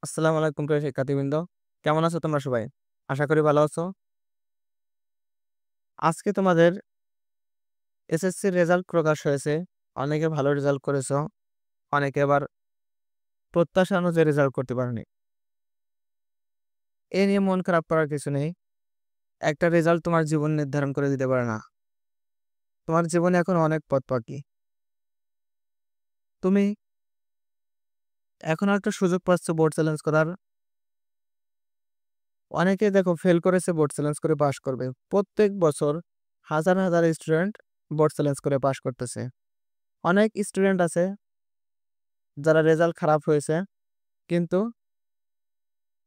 আসসালামু আলাইকুম প্রিয় শিক্ষার্থীবৃন্দ। কেমন আছো তোমরা সবাই? আশা করি ভালো আছো। আজকে তোমাদের এসএসসির রেজাল্ট প্রকাশ হয়েছে। অনেকে ভালো রেজাল্ট করেছো, অনেকে আবার প্রত্যাশা অনুযায়ী রেজাল্ট করতে পারেনি। এ নিয়ে মন খারাপ করার কিছু নেই। একটা রেজাল্ট তোমার জীবন নির্ধারণ করে দিতে পারে না। তোমার জীবনে এখন অনেক পথ বাকি। তুমি এখনো একটা সুযোগ পাচ্ছ বোর্ড চ্যালেঞ্জ করার। অনেকে দেখো ফেল করেছে, বোর্ড চ্যালেঞ্জ করে পাশ করবে। প্রত্যেক বছর হাজার হাজার স্টুডেন্ট বোর্ড চ্যালেঞ্জ করে পাশ করতেছে। অনেক স্টুডেন্ট আছে যারা রেজাল্ট খারাপ হয়েছে, কিন্তু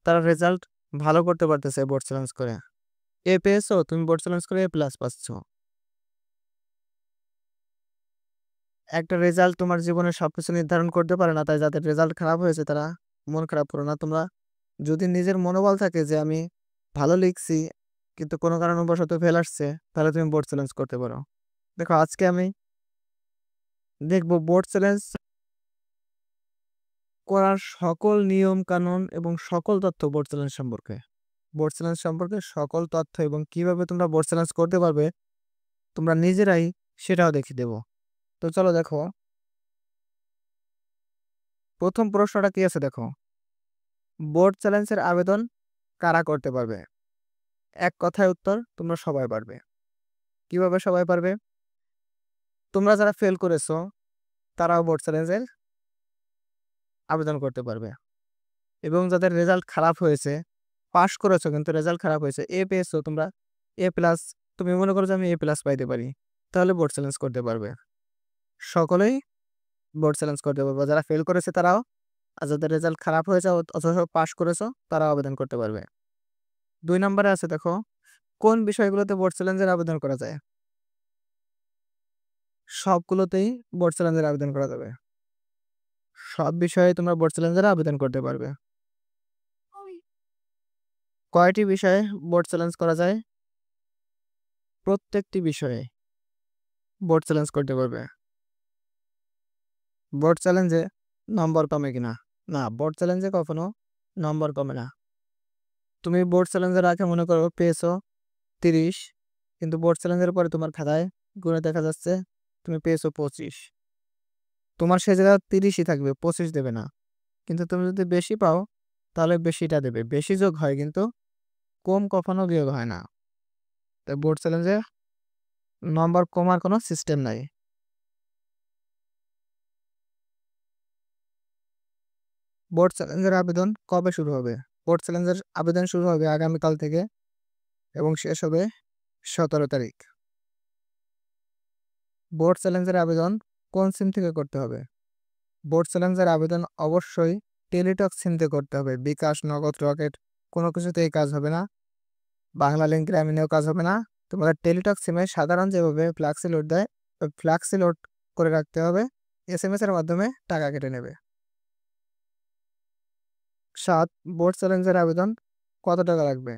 তারা রেজাল্ট ভালো করতে পারতেছে বোর্ড চ্যালেঞ্জ করে। এ পেয়েছো, তুমি বোর্ড চ্যালেঞ্জ করে A+ পাচ্ছ। একটা রেজাল্ট তোমার জীবনের সবকিছু নির্ধারণ করতে পারে না, তাই যাদের রেজাল্ট খারাপ হয়েছে তারা মন খারাপ করো না। তোমরা যদি নিজের মনোবল থাকে যে আমি ভালো লিখছি কিন্তু কোনো কারণবশত ফেল আসছে, তাহলে তুমি বোর্ড চ্যালেঞ্জ করতে পারো। দেখো, আজকে আমি দেখবো বোর্ড চ্যালেঞ্জ করার সকল নিয়ম কানুন এবং সকল তথ্য বোর্ড চ্যালেঞ্জ সম্পর্কে। বোর্ড চ্যালেঞ্জ সম্পর্কে সকল তথ্য এবং কিভাবে তোমরা বোর্ড চ্যালেঞ্জ করতে পারবে তোমরা নিজেরাই, সেটাও দেখিয়ে দেব। তো চলো দেখো, প্রথম প্রশ্নটা কি আছে দেখো। বোর্ড চ্যালেঞ্জের আবেদন কারা করতে পারবে? এক কথায় উত্তর, তোমরা সবাই পারবে। কিভাবে সবাই পারবে? তোমরা যারা ফেল করেছো তারাও বোর্ড চ্যালেঞ্জের আবেদন করতে পারবে, এবং যাদের রেজাল্ট খারাপ হয়েছে, পাশ করেছো কিন্তু রেজাল্ট খারাপ হয়েছে, এ পেয়েছো তোমরা A+, তুমি মনে করো যে আমি A+ পাইতে পারি, তাহলে বোর্ড চ্যালেঞ্জ করতে পারবে। সকলেই বোর্ড চ্যালেঞ্জ করতে পারবে, যারা ফেল করেছে তারাও, আর যাদের রেজাল্ট খারাপ হয়েছে অথচ পাশ করেছো তারাও আবেদন করতে পারবে। 2 নম্বরে আছে দেখো, কোন বিষয়গুলোতে বোর্ড চ্যালেঞ্জের আবেদন করা যায়? সবগুলোতেই বোর্ড চ্যালেঞ্জের আবেদন করা যাবে। সব বিষয়ে তোমরা বোর্ড চ্যালেঞ্জের আবেদন করতে পারবে। কয়টি বিষয়ে বোর্ড চ্যালেঞ্জ করা যায়? প্রত্যেকটি বিষয়ে বোর্ড চ্যালেঞ্জ করতে পারবে। বোর্ড চ্যালেঞ্জে নম্বর কমে কিনা? না, বোর্ড চ্যালেঞ্জে কখনো নম্বর কমে না। তুমি বোর্ড চ্যালেঞ্জের আগে মনে করো পেয়েছো 30, কিন্তু বোর্ড চ্যালেঞ্জের পরে তোমার খাতায় গুণে দেখা যাচ্ছে তুমি পেয়েছো 25। তোমার সে জায়গায় 30ই থাকবে, 25 দেবে না। কিন্তু তুমি যদি বেশি পাও তাহলে বেশিটা দেবে। বেশি যোগ হয় কিন্তু কম কখনো বিয়োগ হয় না। তাই বোর্ড চ্যালেঞ্জে নম্বর কমার কোনো সিস্টেম নাই। বোর্ড চ্যালেঞ্জের আবেদন কবে শুরু হবে? বোর্ড চ্যালেঞ্জের আবেদন শুরু হবে আগামীকাল থেকে এবং শেষ হবে 17 তারিখ। বোর্ড চ্যালেঞ্জের আবেদন কোন সিম থেকে করতে হবে? বোর্ড চ্যালেঞ্জের আবেদন অবশ্যই টেলিটক সিম থেকে করতে হবে। বিকাশ, নগদ, রকেট কোনো কিছুতেই কাজ হবে না। বাংলা লিংক, গ্রামীণেও কাজ হবে না। তোমাদের টেলিটক সিমে সাধারণ যেভাবে ফ্ল্যাক্সি লোড দেয়, ওই ফ্ল্যাক্সি লোড করে রাখতে হবে। SMS এর মাধ্যমে টাকা কেটে নেবে। 7, বোর্ড চ্যালেঞ্জের আবেদন কত টাকা লাগবে?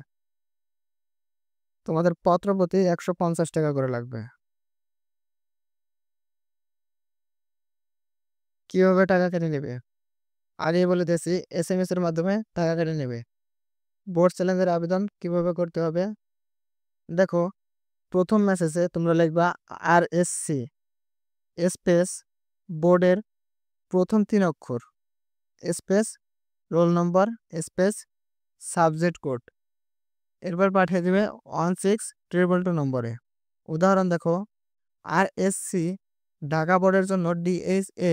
তোমাদের পত্র প্রতি 150 টাকা করে লাগবে। কিভাবে টাকা কেটে নেবে? আগেই বলে দিয়েছি, SMS এর মাধ্যমে টাকা কেটে নেবে। বোর্ড চ্যালেঞ্জের আবেদন কিভাবে করতে হবে দেখো, প্রথম মেসেজে তোমরা লিখবা RSC স্পেস বোর্ডের প্রথম 3 অক্ষর space roll number space subject code, এরপর পাঠিয়ে দেবে 16222 নম্বরে। উদাহরণ দেখো, RSC ঢাকা বোর্ডের জন্য DHA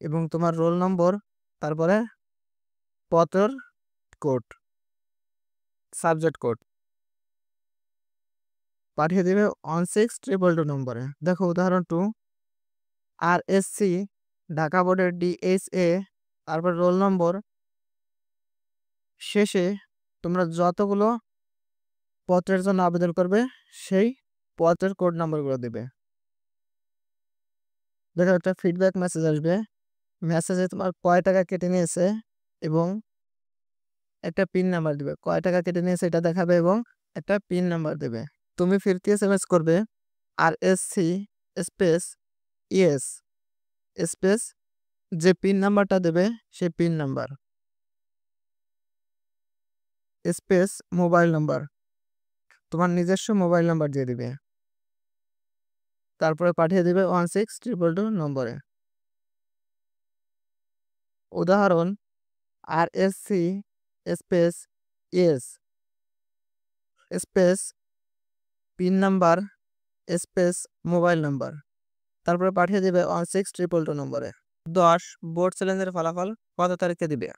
এবং তোমার রোল নম্বর, তারপরে পত্র কোড, সাবজেক্ট কোড পাঠিয়ে দেবে 16222 নম্বরে। দেখো উদাহরণ 2, RSC ঢাকা বোর্ডের DHA, তারপর রোল নম্বর, শেষে তোমরা যতগুলো পত্রের জন্য আবেদন করবে সেই পত্রের কোড নাম্বারগুলো দেবে। দেখো একটা ফিডব্যাক মেসেজ আসবে। মেসেজে তোমার কয় টাকা কেটে নিয়েছে এবং একটা পিন নাম্বার দেবে। কয় টাকা কেটে নিয়েছে এটা দেখাবে এবং একটা পিন নাম্বার দেবে। তুমি ফিরতি SMS করবে RSC স্পেস ইয়েস স্পেস যে পিন নাম্বারটা দেবে সেই pin number. Space mobile number, তোমার নিজস্ব মোবাইল নাম্বার দিয়ে দিবে, তারপরে পাঠিয়ে দিবে 16222 নম্বরে। উদাহরণ RSC space S space pin number space mobile number, তারপরে পাঠিয়ে দিবে 16222 নম্বরে। 10 বোর্ড চ্যালেঞ্জের ফলাফল কত তারিখে দিবে?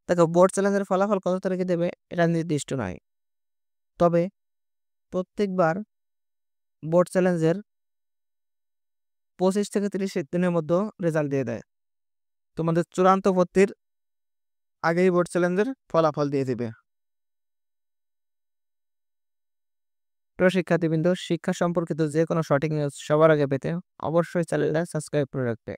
দেখো, বোর্ড চ্যালেঞ্জের ফলাফল কত তারিখে দেবে এটা নির্দিষ্ট নয়, তবে প্রত্যেকবার বোর্ড চ্যালেঞ্জের 25 থেকে 30 দিনের মধ্যে রেজাল্ট দিয়ে দেয়। তোমাদের চূড়ান্ত ভর্তির আগেই বোর্ড চ্যালেঞ্জের ফলাফল দিয়ে দিবে। প্রিয় শিক্ষার্থীবৃন্দ, শিক্ষা সম্পর্কিত যে কোনো সঠিক নিউজ সবার আগে পেতে অবশ্যই চ্যানেলটা সাবস্ক্রাইব করে রাখবে।